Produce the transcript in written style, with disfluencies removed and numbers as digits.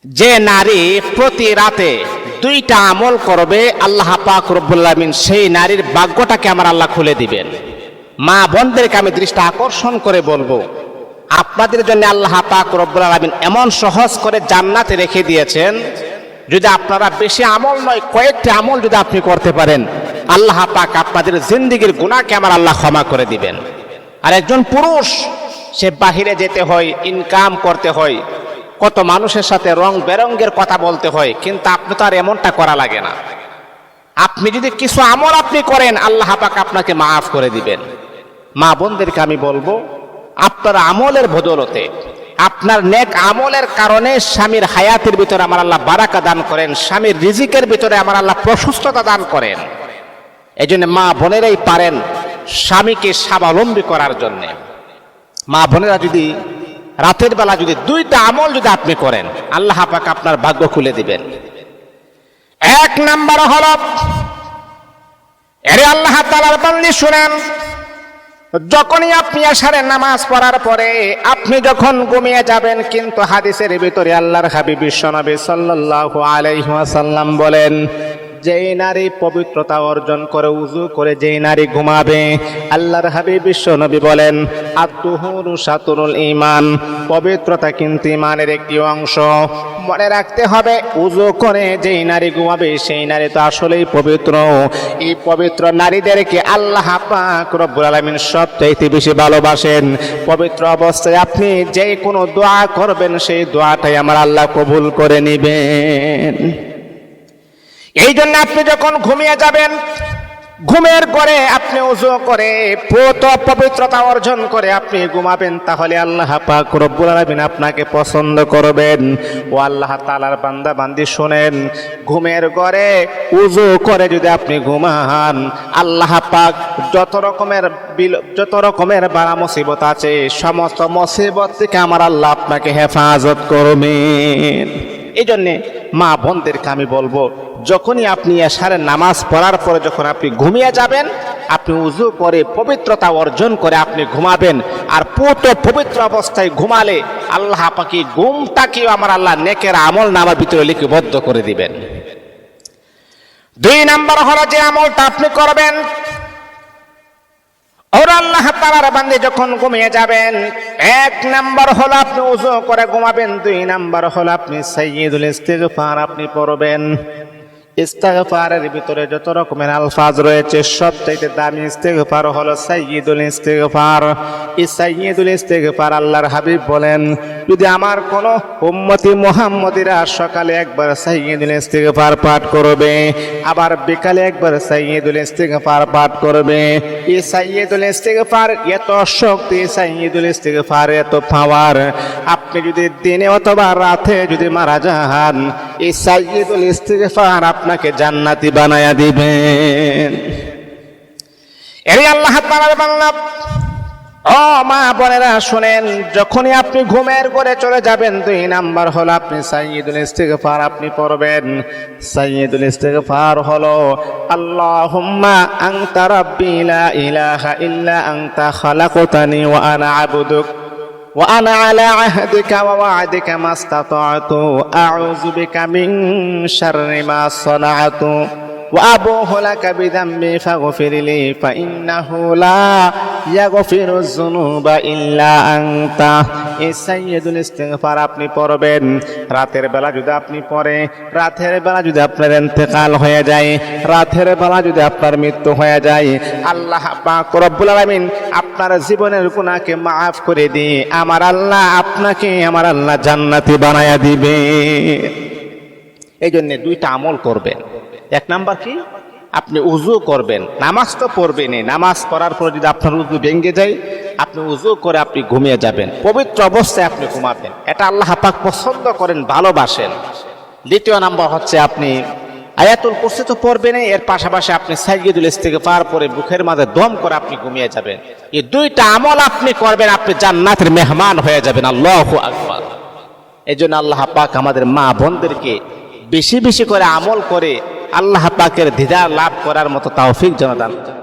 যে নারী প্রতি রাতে দুইটা আমল করবে আল্লাহ পাক রব্বুল আলামিন সেই নারীর ভাগ্যটাকে আমার আল্লাহ খুলে দিবেন। মা বোনদেরকে আমি দৃষ্টি আকর্ষণ করে বলবো, আপনাদের জন্য আল্লাহ পাক রব্বুল আলামিন এমন সহজ করে জান্নাতে রেখে দিয়েছেন, যদি আপনারা বেশি আমল নয় কয়েকটি আমল যদি আপনি করতে পারেন, আল্লাহ পাক আপনাদের জিন্দেগীর গুনাহকে আমার আল্লাহ ক্ষমা করে দিবেন। আর একজন পুরুষ, সে বাহিরে যেতে হয়, ইনকাম করতে হয়, কত মানুষের সাথে রং বেরঙ্গের কথা বলতে হয়, কিন্তু আপনি তো আর এমনটা করা লাগে না। আপনি যদি কিছু আমল আপনি করেন, আল্লাহ পাক আপনাকে মাফ করে দিবেন। মা বোনদেরকে আমি বলবো, আপনার আমলের বদৌলতে, আপনার নেক আমলের কারণে স্বামীর হায়াতের ভিতরে আমার আল্লাহ বারাকা দান করেন, স্বামীর রিজিকের ভিতরে আমার আল্লাহ প্রশস্ততা দান করেন। এই জন্য মা বোনেরাই পারেন স্বামীকে স্বাবলম্বী করার জন্যে। মা বোনেরা যদি রাতের বেলা যদি দুইটা আমল যদি আপনি করেন, আল্লাহ পাক আপনার ভাগ্য খুলে দিবেন। এক নাম্বার হল, এরে আল্লাহ তাআলার বান্দী শুনেন, যখনই আপনি আশারের নামাজ পড়ার পরে আপনি যখন ঘুমিয়ে যাবেন, কিন্তু হাদিসের ভিতরে আল্লাহর হাবিব বিশ্বনবী সাল্লাল্লাহু আলাইহি ওয়াসাল্লাম বলেন, যেই নারী পবিত্রতা অর্জন করে উযু করে যেই নারী ঘুমাবে, আল্লাহর হাবিব বিশ্বনবী বলেন, আত-তুহুরু শাতরুল ঈমান, পবিত্রতা কিন্তু ঈমানের একটি অংশ। মনে রাখতে হবে, উযু করে যেই নারী ঘুমাবে সেই নারী তো আসলেই পবিত্র। এই পবিত্র নারীদেরকে আল্লাহ পাক রব্বুল আলামিন সবচাইতে বেশি ভালোবাসেন। পবিত্র অবস্থায় আপনি যে কোনো দোয়া করবেন, সেই দোয়াটাই আমার আল্লাহ কবুল করে নেবেন। এই জন্য আপনি যখন ঘুমিয়ে যাবেন, ঘুমের ঘরে আপনি উযু করে পবিত্রতা অর্জন করে আপনি ঘুমাবেন, তাহলে আল্লাহ পাক রব্বুল আলামিন আপনাকে পছন্দ করবেন। ও আল্লাহ তাআলার বান্দা বান্দি শুনেন, ঘুমের ঘরে উযু করে যদি আপনি ঘুমান, আল্লাহ পাক যত রকমের বালা মুসিবত আছে, সমস্ত মুসিবত থেকে আমার আল্লাহ আপনাকে হেফাজত করবেন। এই জন্যে মা বোনদেরকে আমি বলবো, যখনই আপনি এশারের নামাজ পড়ার পরে যখন আপনি ঘুমিয়ে যাবেন, আপনি উযু করে পবিত্রতা অর্জন করে আপনি ঘুমাবেন। আর পবিত্র অবস্থায় ঘুমালে আল্লাহ পাক ঘুমটাকেও আমার আল্লাহ নেকের আমল নামার ভিতরে লিপিবদ্ধ করে দিবেন। দুই নাম্বার হলো, যে আমলটা আপনি করবেন, ওর আল্লাহ তাআলার বান্দা যখন ঘুমিয়ে যাবেন, এক নাম্বার হলো আপনি উযু করে ঘুমাবেন, দুই নাম্বার হলো আপনি সাইয়্যিদুল ইস্তিগফার আপনি পড়বেন। ইস্তিগফারের ভিতরে যত রকমের আলফাজ রয়েছে, সবচাইতে দামি ইস্তিগফার হলো সাইয়্যিদুল ইস্তিগফার। এই সাইয়্যিদুল ইস্তিগফার আল্লাহর হাবিব বলেন, যদি আমার কোন উম্মতি মুহাম্মদীরা সকালে একবার সাইয়্যিদুল ইস্তিগফার পাঠ করবে, আবার বিকালে একবার সাইয়্যিদুল ইস্তিগফার পাঠ করবে, এই সাইয়্যিদুল ইস্তিগফার এত শক্তি, সাইয়্যিদুল ইস্তিগফার এত পাওয়ার, আপনি যদি দিনে অথবা রাতে যদি মারা যান, এই সাইয়্যিদুল ইস্তিগফার আপনাকে জান্নাতি বানায়া দিবেন। এরে আল্লাহ তাআলার বান্দা, ও মা বোনেরা শুনেন, যখনই আপনি ঘুমের ঘরে চলে যাবেন, দুই নাম্বার হলো আপনি সাইয়্যিদুল ইস্তিগফার আপনি পড়বেন। সাইয়্যিদুল ইস্তিগফার হলো, আল্লাহুম্মা আনতা রাব্বি লা ইলাহা ইল্লা আনতা খালাকতানি ওয়া আনা আবদুক ওয়া আনা আলা আহদিকা ওয়া ওয়া'দিকা মাস্তাতা'তু আউযু বিকা মিন শাররি মা সানা'তু ওয়া আবুহু লাকা বিযামবি ফাগফির লি ফাইন্নাহু লা ইয়াগফিরুয যুনুবা ইল্লা আনতা। এই সাইয়্যিদুল ইস্তিগফার আপনি পড়বেন। রাতের বেলা যদি আপনি পড়ে, রাতের বেলা যদি আপনার ইন্তেকাল হয়ে যায়, রাতের বেলা যদি আপনার মৃত্যু হয়ে যায়, আল্লাহ পাক রব্বুল আলামিন আপনার জীবনের গুনাহকে মাফ করে দিয়ে আমার আল্লাহ আপনাকে আমার আল্লাহ জান্নাতি বানায়া দিবে। এই জন্য দুইটা আমল করবেন। এক নাম্বার কি, আপনি উযু করবেন। নামাজ তো পড়বেনই, নামাজ পড়ার পর যদি আপনার উযু ভেঙে যায়, আপনি উযু করে আপনি ঘুমিয়ে যাবেন, পবিত্র অবস্থায় আপনি ঘুমাবেন। এটা আল্লাহ পাক পছন্দ করেন, ভালোবাসেন। দ্বিতীয় নাম্বার হচ্ছে, আপনি আয়াতুল কুরসি তো পড়বেনই, এর পাশাপাশি আপনি সাইয়্যিদুল ইস্তিগফার পরে বুকের মাঝে দম করে আপনি ঘুমিয়ে যাবেন। এই দুইটা আমল আপনি করবেন, আপনি জান্নাতের মেহমান হয়ে যাবেন। আল্লাহু আকবার। এই জন্য আল্লাহ পাক আমাদের মা বোনদেরকে বেশি বেশি করে আমল করে আল্লাহ পাকের দিদার লাভ করার মতো তৌফিক যেন দান করেন।